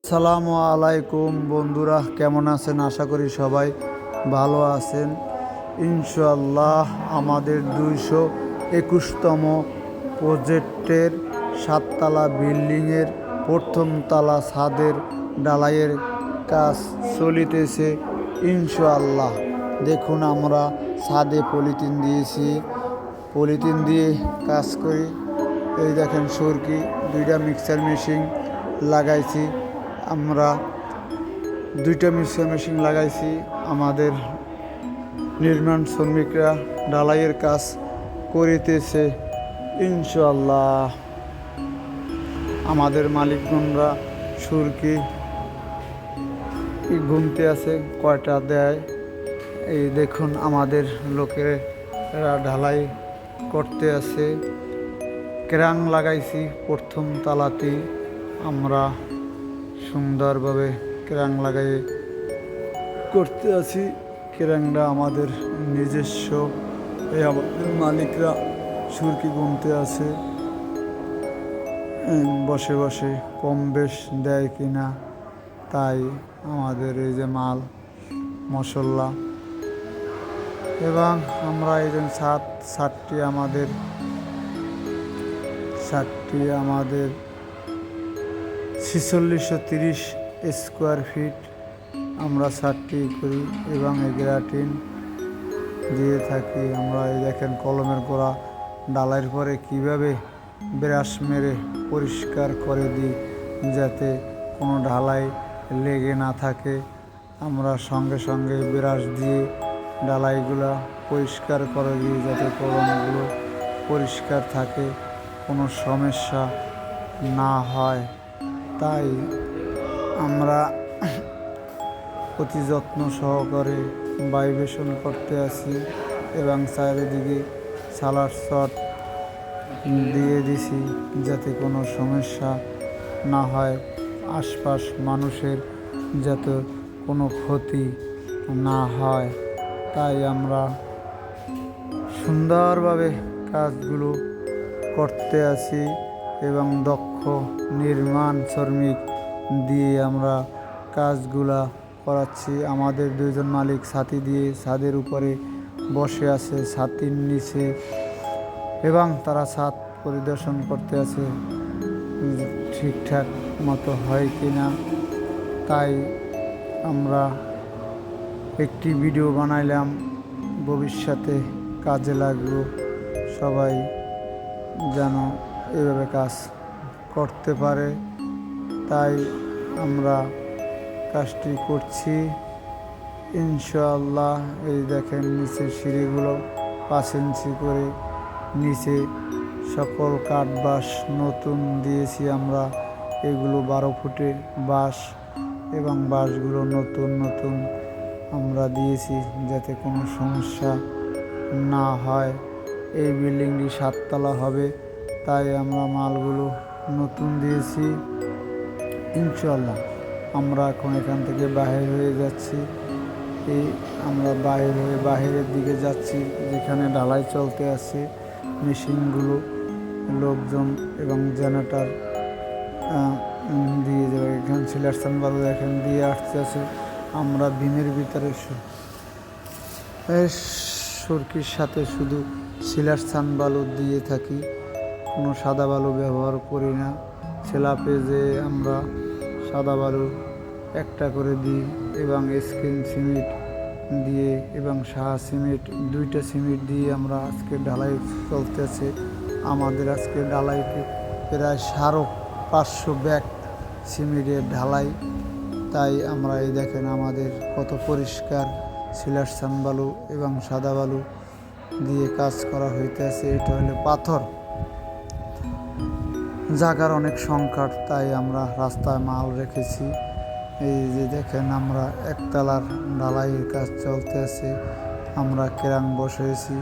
আসসালামু আলাইকুম বন্ধুরা, কেমন আছেন? আশা করি সবাই ভালো আছেন। ইনশাআল্লাহ আমাদের 221তম প্রজেক্টের 7তলা বিল্ডিংয়ের প্রথম তলা ছাদের ঢালাইয়ের কাজ চলিতেছে। ইনশাআল্লাহ দেখুন, আমরা ছাদে পলিথিন দিয়েছি, পলিথিন দিয়ে কাজ করি। এই দেখেন সরকি 2টা মিক্সার মেশিন লাগাইছি, আমরা 2টা মিক্সার মেশিন লাগাইছি। আমাদের নির্মাণ শ্রমিকরা ঢালাইয়ের কাজ করিতেছে। ইনশাআল্লাহ আমাদের মালিকগণরা সুরকি গুনতে আছে কয়টা দেয়। এই দেখুন আমাদের লোকেরা ঢালাই করতে আছে। ক্রাং লাগাইছি প্রথম তালাতে, আমরা সুন্দরভাবে ক্রাং লাগাই করতে আছি। ক্রাংটা আমাদের নিজস্ব, এই আমাদের মালিকরা সুরকি গুনতে আছে বসে বসে, কম বেশ দেয় কিনা, তাই আমাদের এই যে মাল মশলা। এবং আমরা এই যে ছাদটি আমাদের 4630 স্কোয়ার ফিট আমরা ছাদটি করি এবং গ্রাটিন দিয়ে থাকি। আমরা এই দেখেন কলমের গোড়া ঢালাইয়ের পরে কিভাবে ব্রাশ মেরে পরিষ্কার করে দিই, যাতে কোনো ঢালাই লেগে না থাকে। আমরা সঙ্গে সঙ্গে ব্রাশ দিয়ে ঢালাইগুলো পরিষ্কার করে দিই, যাতে কলমগুলো পরিষ্কার থাকে, কোনো সমস্যা না হয়। তাই আমরা অতি যত্ন সহকারে ভাইব্রেশন করতে আসি এবং চারিদিকে সালার শট দিয়ে দিছি, যাতে কোনো সমস্যা না হয়, আশপাশ মানুষের যাতে কোনো ক্ষতি না হয়। তাই আমরা সুন্দরভাবে কাজগুলো করতে আসি এবং দক্ষ নির্মাণ শ্রমিক দিয়ে আমরা কাজগুলা করাচ্ছি। আমাদের 2জন মালিক ছাতি দিয়ে ছাদের উপরে বসে আছে, ছাতির নিচে, এবং তারা ছাদ পরিদর্শন করতে আছে ঠিকঠাক মতো হয় কিনা। তাই আমরা একটি ভিডিও বানাইলাম, ভবিষ্যতে কাজে লাগবে, সবাই যেন এভাবে কাজ করতে পারে। তাই আমরা কাজটি করছি ইনশাআল্লাহ। এই দেখেন নিচের সিঁড়িগুলো 5 ইঞ্চি করে, নিচে সকল কাঠ বাঁশ নতুন দিয়েছি আমরা। এগুলো 12 ফুটে বাঁশ এবং বাঁশগুলো নতুন নতুন আমরা দিয়েছি, যাতে কোনো সমস্যা না হয়। এই বিল্ডিংটি 7তলা হবে, তাই আমরা মালগুলো নতুন দিয়েছি। ইনশাআল্লাহ আমরা এখন এখান থেকে বাহির হয়ে যাচ্ছি। আমরা বাহিরের দিকে যাচ্ছি, যেখানে ঢালাই চলতে আছে। মেশিনগুলো, লোকজন এবং জেনারেটর দিয়ে যাবে। এখানে সিলেকশন বালু এখান দিয়ে আসতে আছে। আমরা বিমের ভিতরে সুরকির সাথে শুধু সিলেকশন বালু দিয়ে থাকি, কোনো সাদা বালু ব্যবহার করি না। ছেলাপে যে আমরা সাদা বালু একটা করে দিই এবং স্ক্রিন সিমেন্ট দিয়ে এবং সাহা সিমেন্ট, 2টা সিমেন্ট দিয়ে আমরা আজকে ঢালাই চলতেছে। আমাদের আজকে ঢালাইতে প্রায় 550 ব্যাগ সিমেন্টের ঢালাই। তাই আমরা এই দেখেন আমাদের কত পরিষ্কার সিলেকশন বালু এবং সাদা বালু দিয়ে কাজ করা হইতেছে। এটা হলো পাথর, জায়গার অনেক সংকট, তাই আমরা রাস্তায় মাল রেখেছি। এই যে দেখেন আমরা 1তলার ঢালাইয়ের কাজ চলতে আছে, আমরা ক্রাং বসেছি।